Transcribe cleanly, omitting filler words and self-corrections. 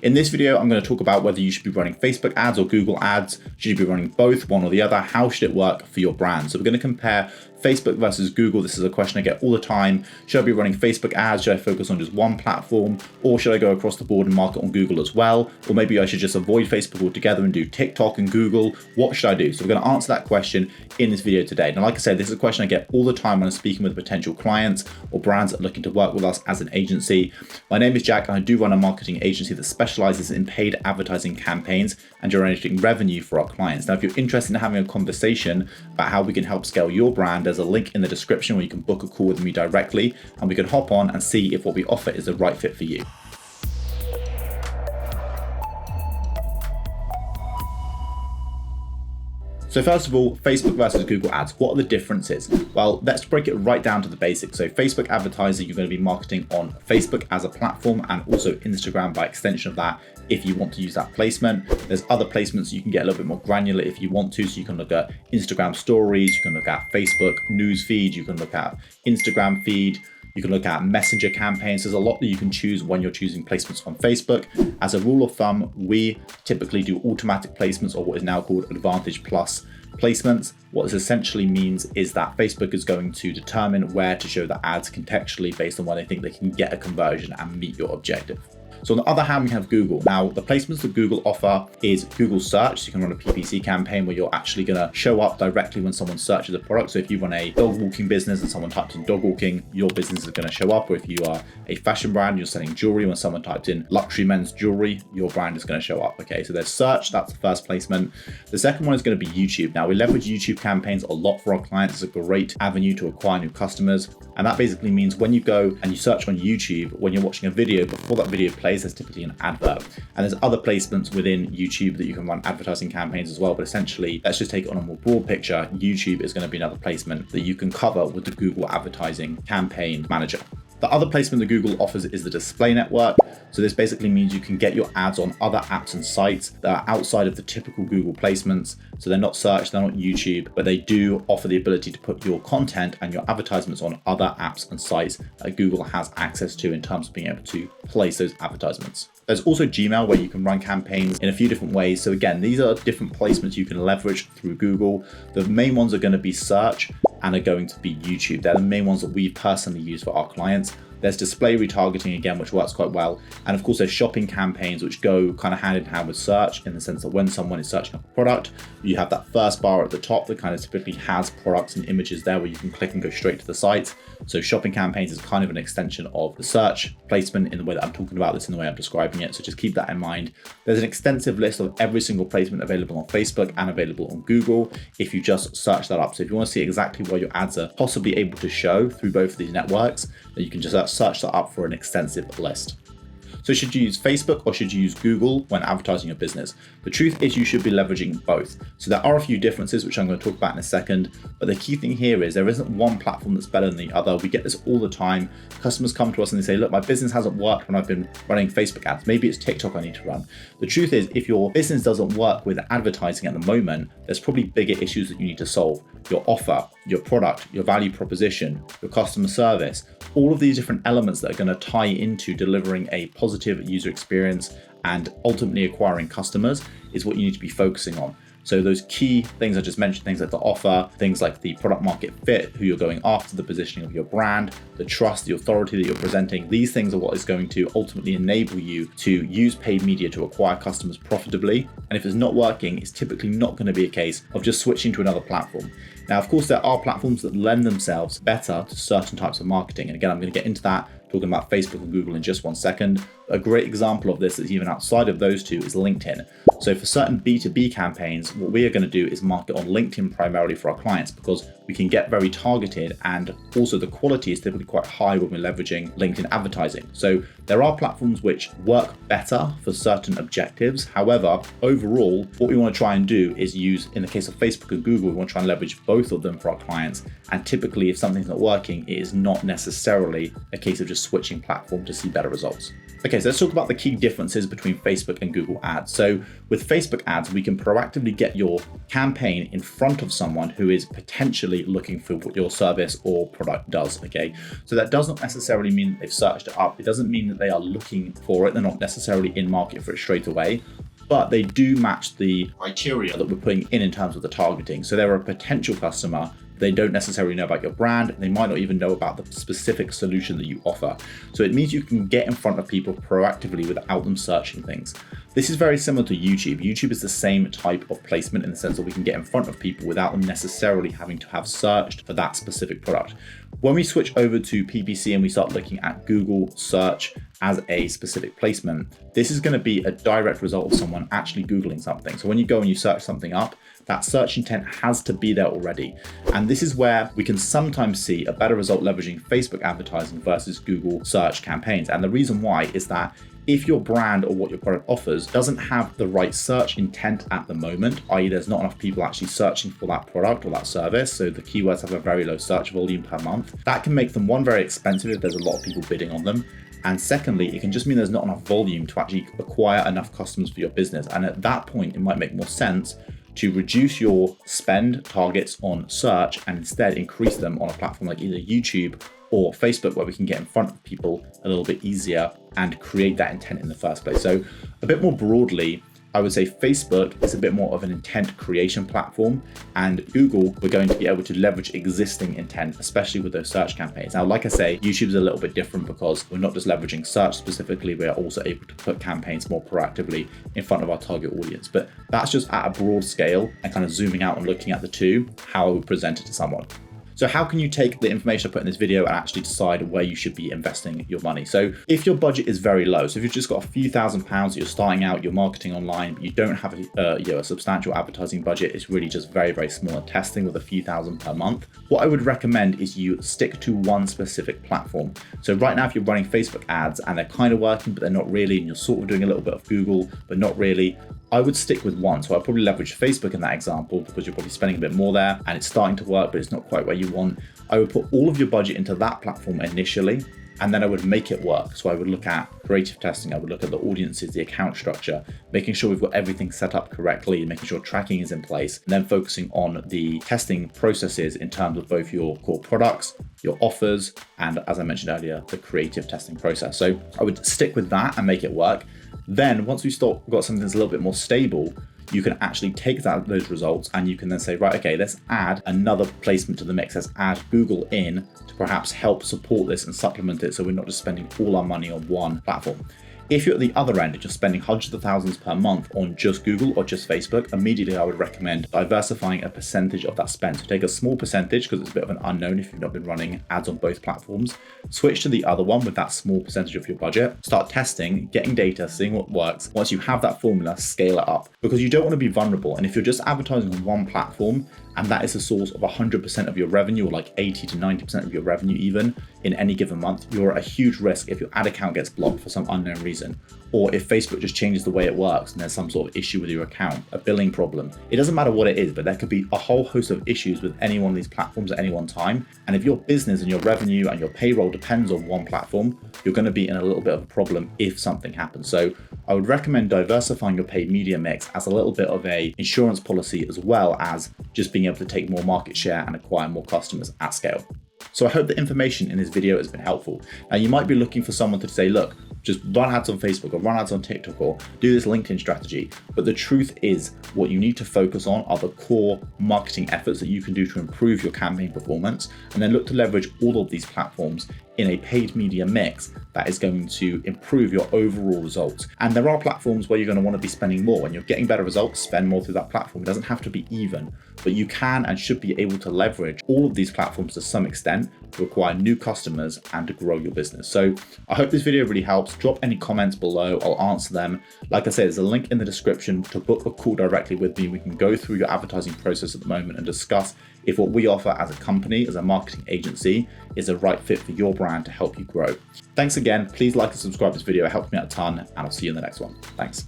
In this video, I'm going to talk about whether you should be running Facebook ads or Google ads. Should you be running both, one or the other? How should it work for your brand? So we're going to compare Facebook versus Google. This is a question I get all the time. Should I be running Facebook ads? Should I focus on just one platform? Or should I go across the board and market on Google as well? Or maybe I should just avoid Facebook altogether and do TikTok and Google. What should I do? So we're going to answer that question in this video today. Now, like I said, this is a question I get all the time when I'm speaking with potential clients or brands that are looking to work with us as an agency. My name is Jack, and I do run a marketing agency that specializes in paid advertising campaigns and generating revenue for our clients. Now, if you're interested in having a conversation about how we can help scale your brand, there's a link in the description where you can book a call with me directly, and we can hop on and see if what we offer is the right fit for you. So first of all, Facebook versus Google ads. What are the differences? Well, let's break it right down to the basics. So Facebook advertising, you're going to be marketing on Facebook as a platform and also Instagram by extension of that if you want to use that placement. There's other placements you can get a little bit more granular if you want to. So you can look at Instagram stories, you can look at Facebook news feed, you can look at Instagram feed, you can look at messenger campaigns. There's a lot that you can choose when you're choosing placements on Facebook. As a rule of thumb, we typically do automatic placements, or what is now called Advantage Plus placements. What this essentially means is that Facebook is going to determine where to show the ads contextually based on where they think they can get a conversion and meet your objective. So on the other hand, we have Google. Now, the placements that Google offer is Google search. So you can run a PPC campaign where you're actually going to show up directly when someone searches a product. So if you run a dog walking business and someone types in dog walking, your business is going to show up. Or if you are a fashion brand, you're selling jewelry, when someone types in luxury men's jewelry, your brand is going to show up. Okay, so there's search, that's the first placement. The second one is going to be YouTube. Now, we leverage YouTube campaigns a lot for our clients. It's a great avenue to acquire new customers. And that basically means when you go and you search on YouTube, when you're watching a video, before that video plays, there's typically an advert. And there's other placements within YouTube that you can run advertising campaigns as well. But essentially, let's just take it on a more broad picture. YouTube is going to be another placement that you can cover with the Google Advertising Campaign Manager. The other placement that Google offers is the display network. So this basically means you can get your ads on other apps and sites that are outside of the typical Google placements. So they're not search, they're not YouTube, but they do offer the ability to put your content and your advertisements on other apps and sites that Google has access to in terms of being able to place those advertisements. There's also Gmail, where you can run campaigns in a few different ways. So again, these are different placements you can leverage through Google. The main ones are going to be search and are going to be YouTube. They're the main ones that we personally use for our clients. There's display retargeting again, which works quite well. And of course, there's shopping campaigns, which go kind of hand in hand with search, in the sense that when someone is searching up a product, you have that first bar at the top that kind of typically has products and images there where you can click and go straight to the site. So shopping campaigns is kind of an extension of the search placement in the way that I'm talking about this, in the way I'm describing it. So just keep that in mind. There's an extensive list of every single placement available on Facebook and available on Google if you just search that up. So if you want to see exactly where your ads are possibly able to show through both of these networks, then you can just search that up for an extensive list. So should you use Facebook or should you use Google when advertising your business? The truth is you should be leveraging both. So there are a few differences, which I'm going to talk about in a second. But the key thing here is there isn't one platform that's better than the other. We get this all the time. Customers come to us and they say, look, my business hasn't worked when I've been running Facebook ads. Maybe it's TikTok I need to run. The truth is, if your business doesn't work with advertising at the moment, there's probably bigger issues that you need to solve. Your offer, your product, your value proposition, your customer service, all of these different elements that are going to tie into delivering a positive user experience and ultimately acquiring customers is what you need to be focusing on. So those key things I just mentioned, things like the offer, things like the product market fit, who you're going after, the positioning of your brand, the trust, the authority that you're presenting, these things are what is going to ultimately enable you to use paid media to acquire customers profitably. And if it's not working, it's typically not going to be a case of just switching to another platform. Now, of course, there are platforms that lend themselves better to certain types of marketing. And again, I'm going to get into that, talking about Facebook and Google in just one second. A great example of this is even outside of those two is LinkedIn. So for certain B2B campaigns, what we are going to do is market on LinkedIn primarily for our clients, because we can get very targeted, and also the quality is typically quite high when we're leveraging LinkedIn advertising. So there are platforms which work better for certain objectives. However, overall, what we want to try and do is use, in the case of Facebook and Google, we want to try and leverage both of them for our clients. And typically, if something's not working, it is not necessarily a case of just switching platform to see better results. Okay, Okay, so let's talk about the key differences between Facebook and Google Ads. So with Facebook ads, we can proactively get your campaign in front of someone who is potentially looking for what your service or product does, okay? So that does not necessarily mean that they've searched it up. It doesn't mean that they are looking for it. They're not necessarily in market for it straight away, but they do match the criteria that we're putting in terms of the targeting. So they're a potential customer. They don't necessarily know about your brand. They might not even know about the specific solution that you offer. So it means you can get in front of people proactively without them searching things. This is very similar to YouTube. YouTube is the same type of placement in the sense that we can get in front of people without them necessarily having to have searched for that specific product. When we switch over to PPC and we start looking at Google search as a specific placement, this is going to be a direct result of someone actually Googling something. So when you go and you search something up, that search intent has to be there already. And this is where we can sometimes see a better result leveraging Facebook advertising versus Google search campaigns. And the reason why is that if your brand or what your product offers doesn't have the right search intent at the moment, i.e. there's not enough people actually searching for that product or that service, so the keywords have a very low search volume per month, that can make them, one, very expensive if there's a lot of people bidding on them. And secondly, it can just mean there's not enough volume to actually acquire enough customers for your business. And at that point, it might make more sense to reduce your spend targets on search and instead increase them on a platform like either YouTube or Facebook, where we can get in front of people a little bit easier and create that intent in the first place. So a bit more broadly, I would say Facebook is a bit more of an intent creation platform, and Google, we're going to be able to leverage existing intent, especially with those search campaigns. Now, like I say, YouTube's a little bit different because we're not just leveraging search specifically, we are also able to put campaigns more proactively in front of our target audience. But that's just at a broad scale and kind of zooming out and looking at the two, how I would present it to someone. So how can you take the information I put in this video and actually decide where you should be investing your money? So if your budget is very low, so if you've just got a few £1,000s, you're starting out, you're marketing online, but you don't have a substantial advertising budget, it's really just very, very small and testing with a few thousand per month, what I would recommend is you stick to one specific platform. So right now, if you're running Facebook ads and they're kind of working, but they're not really, and you're sort of doing a little bit of Google, but not really, I would stick with one. So I'd probably leverage Facebook in that example because you're probably spending a bit more there and it's starting to work, but it's not quite where you want. I would put all of your budget into that platform initially, and then I would make it work. So I would look at creative testing, I would look at the audiences, the account structure, making sure we've got everything set up correctly, making sure tracking is in place, and then focusing on the testing processes in terms of both your core products, your offers, and as I mentioned earlier, the creative testing process. So I would stick with that and make it work. Then once we got something that's a little bit more stable, you can actually take those results and you can then say, right, okay, let's add another placement to the mix. Let's add Google in to perhaps help support this and supplement it so we're not just spending all our money on one platform. If you're at the other end, if you're spending hundreds of thousands per month on just Google or just Facebook, immediately I would recommend diversifying a percentage of that spend. So take a small percentage because it's a bit of an unknown if you've not been running ads on both platforms. Switch to the other one with that small percentage of your budget. Start testing, getting data, seeing what works. Once you have that formula, scale it up because you don't want to be vulnerable. And if you're just advertising on one platform, and that is the source of 100% of your revenue, or like 80 to 90% of your revenue even in any given month, you're at a huge risk if your ad account gets blocked for some unknown reason, or if Facebook just changes the way it works and there's some sort of issue with your account, a billing problem. It doesn't matter what it is, but there could be a whole host of issues with any one of these platforms at any one time. And if your business and your revenue and your payroll depends on one platform, you're going to be in a little bit of a problem if something happens. So I would recommend diversifying your paid media mix as a little bit of a insurance policy, as well as just being able to take more market share and acquire more customers at scale. So I hope the information in this video has been helpful. Now you might be looking for someone to say, look, just run ads on Facebook or run ads on TikTok or do this LinkedIn strategy. But the truth is what you need to focus on are the core marketing efforts that you can do to improve your campaign performance, and then look to leverage all of these platforms in a paid media mix that is going to improve your overall results. And there are platforms where you're going to want to be spending more. When you're getting better results, spend more through that platform. It doesn't have to be even, but you can and should be able to leverage all of these platforms to some extent to acquire new customers and to grow your business. So I hope this video really helps. Drop any comments below, I'll answer them. Like I said, there's a link in the description to book a call directly with me. We can go through your advertising process at the moment and discuss if what we offer as a company, as a marketing agency, is a right fit for your brand to help you grow. Thanks again. Please like and subscribe to this video. It helps me out a ton, and I'll see you in the next one. Thanks.